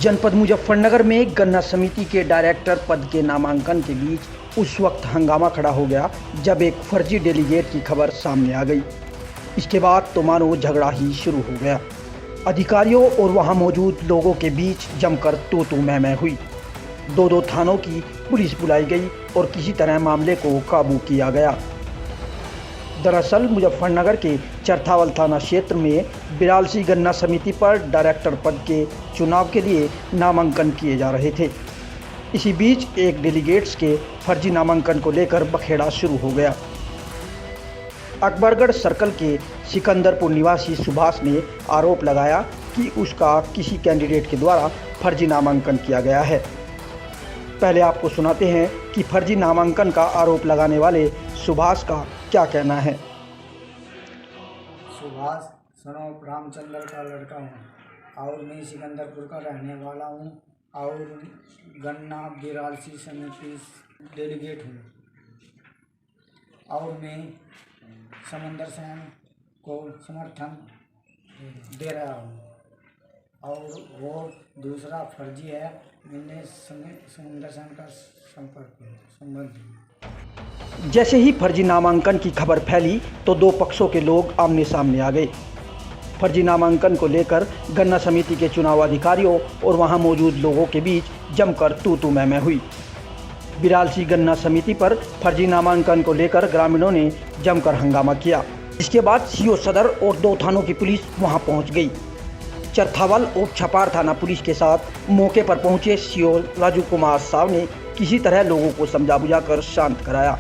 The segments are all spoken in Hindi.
जनपद मुजफ्फरनगर में गन्ना समिति के डायरेक्टर पद के नामांकन के बीच उस वक्त हंगामा खड़ा हो गया जब एक फर्जी डेलीगेट की खबर सामने आ गई। इसके बाद तो मानो झगड़ा ही शुरू हो गया। अधिकारियों और वहां मौजूद लोगों के बीच जमकर तू मैं हुई। दो थानों की पुलिस बुलाई गई और किसी तरह मामले को काबू किया गया। दरअसल मुजफ्फरनगर के चरथावल थाना क्षेत्र में बिरालसी गन्ना समिति पर डायरेक्टर पद के चुनाव के लिए नामांकन किए जा रहे थे। इसी बीच एक डेलीगेट्स के फर्जी नामांकन को लेकर बखेड़ा शुरू हो गया। अकबरगढ़ सर्कल के सिकंदरपुर निवासी सुभाष ने आरोप लगाया कि उसका किसी कैंडिडेट के द्वारा फर्जी नामांकन किया गया है। पहले आपको सुनाते हैं कि फर्जी नामांकन का आरोप लगाने वाले सुभाष का क्या कहना है। सुभाष सनोप रामचंद्र का लड़का हूँ और मैं सिकंदरपुर का रहने वाला हूँ और गन्ना बिरालसी समिति डेलीगेट हूँ और मैं समंदर सेन को समर्थन दे रहा हूँ और वो दूसरा फर्जी है। मैंने समंदर सेन का संबंध। जैसे ही फर्जी नामांकन की खबर फैली तो दो पक्षों के लोग आमने सामने आ गए। फर्जी नामांकन को लेकर गन्ना समिति के चुनाव अधिकारियों और वहां मौजूद लोगों के बीच जमकर तू मैं हुई। बिरालसी गन्ना समिति पर फर्जी नामांकन को लेकर ग्रामीणों ने जमकर हंगामा किया। इसके बाद सीओ सदर और 2 थानों की पुलिस वहां पहुंच गई। चरथावल और छपार थाना पुलिस के साथ मौके पर पहुंचे सीओ राजू कुमार साव ने किसी तरह लोगों को समझा बुझाकर शांत कराया।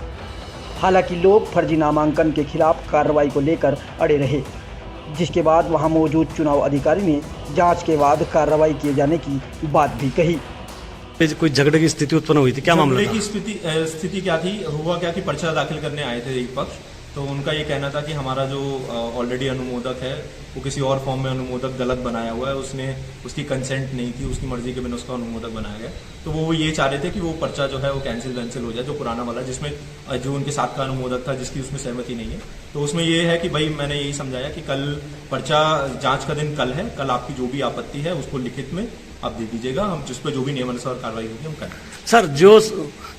हालांकि लोग फर्जी नामांकन के खिलाफ कार्रवाई को लेकर अड़े रहे, जिसके बाद वहां मौजूद चुनाव अधिकारी ने जांच के बाद कार्रवाई किए जाने की बात भी कही। कोई झगड़े की स्थिति उत्पन्न हुई थी, क्या मामला था? की स्थिति क्या थी, हुआ क्या कि पर्चा दाखिल करने आए थे एक पक्ष, तो उनका ये कहना था कि हमारा जो ऑलरेडी अनुमोदक है वो किसी और फॉर्म में अनुमोदक गलत बनाया हुआ है, उसने उसकी कंसेंट नहीं थी, उसकी मर्जी के बिना उसका अनुमोदक बनाया गया। तो वो ये चाह रहे थे कि वो पर्चा जो है वो कैंसिल हो जाए, जो पुराना वाला जिसमें जो उनके साथ का अनुमोदक था जिसकी उसमें सहमति नहीं है। तो उसमें ये है कि भाई मैंने यही समझाया कि कल पर्चा जांच का दिन कल है, कल आपकी जो भी आपत्ति है उसको लिखित में आप दे दीजिएगा, हम जिस पर जो भी नियमानुसार कार्रवाई होगी हम करेंगे। सर,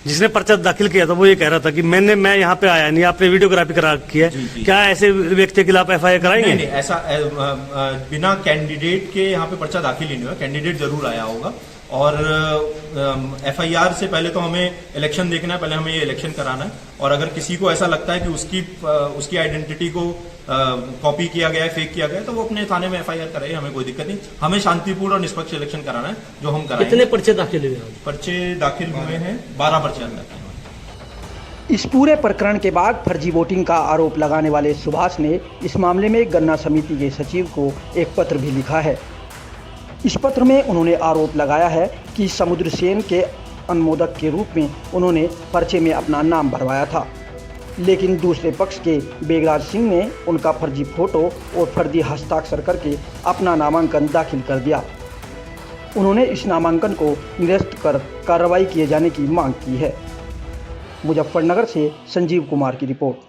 जिसने पर्चा दाखिल किया था वो ये कह रहा था कि मैं यहाँ पे आया नहीं, आपने वीडियोग्राफी करा की है। क्या ऐसे व्यक्ति के खिलाफ FIR कराएंगे? नहीं, ऐसा बिना कैंडिडेट के यहाँ पे पर्चा दाखिल ही नहीं हुआ, कैंडिडेट जरूर आया होगा। और FIR से पहले तो हमें इलेक्शन देखना है, पहले हमें ये इलेक्शन कराना है। और अगर किसी को ऐसा लगता है कि उसकी आइडेंटिटी को कॉपी किया गया है, फेक किया गया है, तो वो अपने थाने में FIR कराए, हमें कोई दिक्कत नहीं। हमें शांतिपूर्ण और निष्पक्ष इलेक्शन कराना है, जो हम कराएंगे। कितने पर्चे दाखिल हुए? पर्चे दाखिल हुए हैं 12 पर्चे अंदर। इस पूरे प्रकरण के बाद फर्जी वोटिंग का आरोप लगाने वाले सुभाष ने इस मामले में गन्ना समिति के सचिव को एक पत्र भी लिखा है। इस पत्र में उन्होंने आरोप लगाया है कि समुद्र सेन के अनुमोदक के रूप में उन्होंने पर्चे में अपना नाम भरवाया था, लेकिन दूसरे पक्ष के बेगराज सिंह ने उनका फर्जी फोटो और फर्जी हस्ताक्षर करके अपना नामांकन दाखिल कर दिया। उन्होंने इस नामांकन को निरस्त कर कार्रवाई किए जाने की मांग की है। मुजफ्फरनगर से संजीव कुमार की रिपोर्ट।